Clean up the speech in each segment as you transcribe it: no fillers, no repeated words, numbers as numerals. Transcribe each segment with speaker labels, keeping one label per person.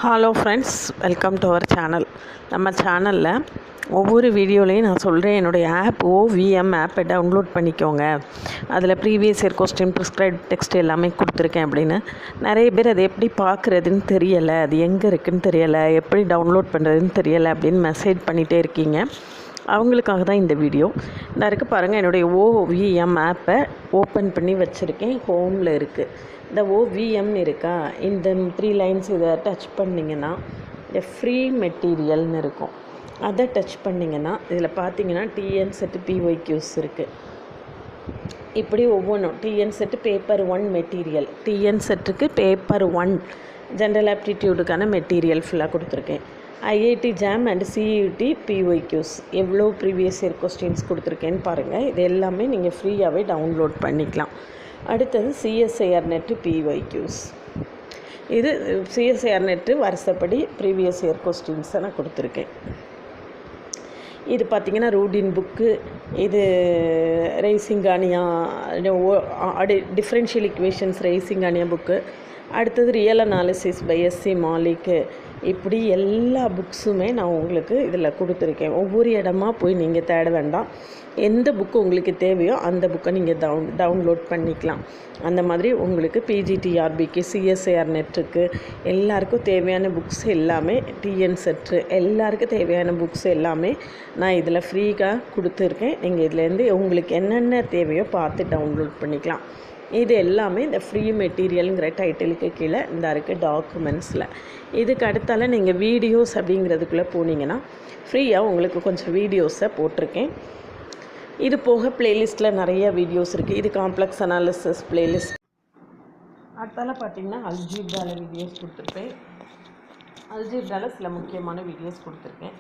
Speaker 1: Hello friends, welcome to our channel. நம்ம சேனலில் ஒவ்வொரு வீடியோலையும் நான் சொல்கிறேன், என்னுடைய ஆப் OVM ஆப்பை டவுன்லோட் பண்ணிக்கோங்க, அதில் previous year question, prescribe text எல்லாமே கொடுத்துருக்கேன் அப்படின்னு. நிறைய பேர் அதை எப்படி பார்க்குறதுன்னு தெரியலை, அது எங்கே இருக்குதுன்னு தெரியலை, எப்படி டவுன்லோட் பண்ணுறதுன்னு தெரியலை அப்படின்னு மெசேஜ் பண்ணிகிட்டே இருக்கீங்க. அவங்களுக்காக தான் இந்த வீடியோ. நான் இருக்க பாருங்கள், என்னுடைய OVM ஆப்பை ஓப்பன் பண்ணி வச்சுருக்கேன். ஹோமில் இருக்குது. இந்த OVM இருக்கா, இந்த 3 லைன்ஸ் இதை டச் பண்ணிங்கன்னா இந்த ஃப்ரீ மெட்டீரியல்னு இருக்கும். அதை டச் பண்ணிங்கன்னா இதில் பார்த்தீங்கன்னா TN செட்டு PYQs இருக்குது. இப்படி ஒவ்வொன்றும் TN set paper 1 material, TN செட்டுக்கு பேப்பர் 1 ஜென்ரல் ஆப்டிடியூடுக்கான மெட்டீரியல் ஃபுல்லாக கொடுத்துருக்கேன். IIT jam and CET PYQs எவ்வளோ ப்ரீவியஸ் இயர் கொஸ்டின்ஸ் கொடுத்துருக்கேன்னு பாருங்கள். இது எல்லாமே நீங்கள் ஃப்ரீயாகவே டவுன்லோட் பண்ணிக்கலாம். அடுத்தது CSIR நெட்டு PYQs. இது CSIR நெட்டு வருஷப்படி ப்ரீவியஸ் இயர் கொஸ்டின்ஸை நான் கொடுத்துருக்கேன். இது பார்த்திங்கன்னா ரூடின் புக்கு, இது ரேசிங்கானியா டிஃப்ரென்ஷியல் இக்குவேஷன்ஸ் ரேசிங்கானியா புக்கு, அடுத்தது ரியல் அனாலிசிஸ் பை SC மாலிக்கு. இப்படி எல்லா புக்ஸுமே நான் உங்களுக்கு இதில் கொடுத்துருக்கேன். ஒவ்வொரு இடமா போய் நீங்கள் தேட வேண்டாம். எந்த புக்கு உங்களுக்கு தேவையோ அந்த புக்கை நீங்கள் டவுன்லோட் பண்ணிக்கலாம். அந்த மாதிரி உங்களுக்கு PGTRBக்கு, CSIR நெட்டுக்கு எல்லாருக்கும் தேவையான புக்ஸ் எல்லாமே, TN செட்டு எல்லாருக்கும் தேவையான புக்ஸ் எல்லாமே நான் இதில் ஃப்ரீயாக கொடுத்துருக்கேன். நீங்கள் இதுலேருந்து உங்களுக்கு என்னென்ன தேவையோ பார்த்து டவுன்லோட் பண்ணிக்கலாம். இது எல்லாமே இந்த ஃப்ரீ மெட்டீரியலுங்கிற டைட்டிலுக்கு கீழே இந்த இருக்குது டாக்குமெண்ட்ஸில். இதுக்கு அடுத்தால நீங்கள் வீடியோஸ் அப்படிங்கிறதுக்குள்ளே போனீங்கன்னா ஃப்ரீயாக உங்களுக்கு கொஞ்சம் வீடியோஸை போட்டிருக்கேன். இது போக ப்ளேலிஸ்ட்டில் நிறைய வீடியோஸ் இருக்குது. இது காம்ப்ளெக்ஸ் அனாலிசிஸ் ப்ளேலிஸ்ட். அடுத்தால பார்த்தீங்கன்னா அல்ஜீப்ராவில் வீடியோஸ் கொடுத்துருப்பேன். அல்ஜீப்ராவில் சில முக்கியமான வீடியோஸ் கொடுத்துருக்கேன்.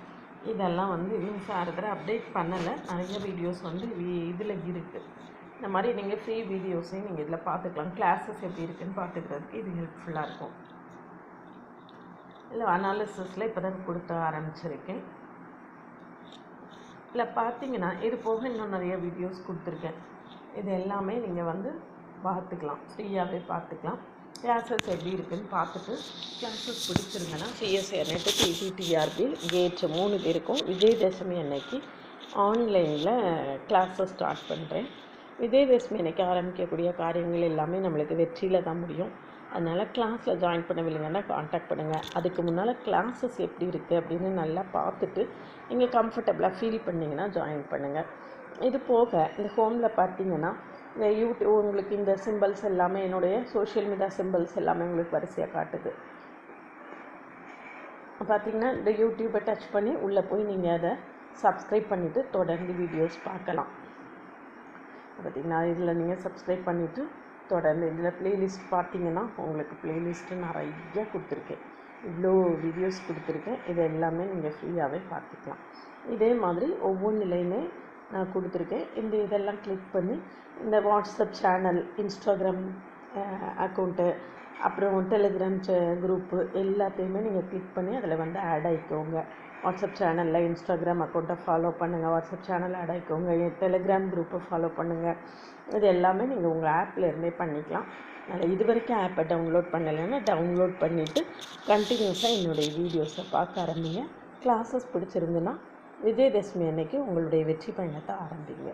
Speaker 1: இதெல்லாம் இன்னும் ஃபர்தராக அப்டேட் பண்ணலை. நிறைய வீடியோஸ் இதில் இருக்குது. இந்த மாதிரி நீங்கள் ஃப்ரீ வீடியோஸையும் நீங்கள் இதில் பார்த்துக்கலாம். கிளாஸஸ் எப்படி இருக்குதுன்னு பார்த்துக்கிறதுக்கு இது ஹெல்ப்ஃபுல்லாக இருக்கும். இல்லை அனாலிசிஸில் இப்போ தான் கொடுத்த ஆரம்பிச்சிருக்கேன். இல்லை பார்த்தீங்கன்னா இது போக இன்னும் நிறைய வீடியோஸ் கொடுத்துருக்கேன். இது எல்லாமே நீங்கள் பார்த்துக்கலாம், ஃப்ரீயாகவே பார்த்துக்கலாம். கிளாஸஸ் எப்படி இருக்குதுன்னு பார்த்துட்டு கிளாஸஸ் பிடிச்சிருங்கன்னா CSIR நெட்டு PGTRB கேட் 3 பேருக்கும் விஜயதசமி அன்னைக்கு ஆன்லைனில் கிளாஸஸ் ஸ்டார்ட் பண்ணுறேன். விஜயதசமி அன்னைக்கு ஆரம்பிக்கக்கூடிய காரியங்கள் எல்லாமே நம்மளுக்கு வெற்றியில் தான் முடியும். அதனால் கிளாஸில் ஜாயின் பண்ணவில்லைங்கன்னா காண்டாக்ட் பண்ணுங்கள். அதுக்கு முன்னால் கிளாஸஸ் எப்படி இருக்குது அப்படின்னு நல்லா பார்த்துட்டு நீங்கள் கம்ஃபர்டபுளாக ஃபீல் பண்ணிங்கன்னா ஜாயின் பண்ணுங்கள். இது போக இந்த ஹோமில் பார்த்தீங்கன்னா இந்த யூடியூப் உங்களுக்கு இந்த சிம்பிள்ஸ் எல்லாமே, என்னுடைய சோஷியல் மீடியா சிம்பிள்ஸ் எல்லாமே உங்களுக்கு வரிசையாக காட்டுது. பார்த்திங்கன்னா இந்த யூடியூப்பை டச் பண்ணி உள்ளே போய் நீங்கள் அதை சப்ஸ்கிரைப் பண்ணிவிட்டு தொடர்ந்து வீடியோஸ் பார்க்கலாம். பார்த்திங்கன்னா இதில் நீங்கள் சப்ஸ்கிரைப் பண்ணிவிட்டு தொடர்ந்து இதில் ப்ளேலிஸ்ட் பார்த்தீங்கன்னா உங்களுக்கு ப்ளேலிஸ்ட்டு நிறைய கொடுத்துருக்கேன். இவ்வளோ வீடியோஸ் கொடுத்துருக்கேன். இது எல்லாமே நீங்கள் ஃப்ரீயாகவே பார்த்துக்கலாம். இதே மாதிரி ஒவ்வொன்றிலையுமே நான் கொடுத்துருக்கேன். இதெல்லாம் கிளிக் பண்ணி இந்த வாட்ஸ்அப் சேனல், இன்ஸ்டாகிராம் அக்கௌண்ட்டு, அப்புறம் டெலிகிராம் குரூப்பு எல்லாத்தையுமே நீங்கள் கிளிக் பண்ணி அதில் ஆட் ஆகிக்கோங்க. வாட்ஸ்அப் சேனலில் இன்ஸ்டாகிராம் அக்கௌண்ட்டை ஃபாலோ பண்ணுங்கள், வாட்ஸ்அப் சேனல் ஆட் ஆகிக்கோங்க, டெலிகிராம் குரூப்பை ஃபாலோ பண்ணுங்கள். இது எல்லாமே நீங்கள் உங்கள் ஆப்பில் இருந்தே பண்ணிக்கலாம். அதனால் இது வரைக்கும் ஆப்பை டவுன்லோட் பண்ணலைன்னா டவுன்லோட் பண்ணிவிட்டு கண்டினியூஸாக என்னுடைய வீடியோஸை பார்க்க ஆரம்பிங்க. கிளாஸஸ் பிடிச்சிருந்துன்னா விஜயதசமி அன்னைக்கு உங்களுடைய வெற்றி பயணத்தை ஆரம்பிங்க.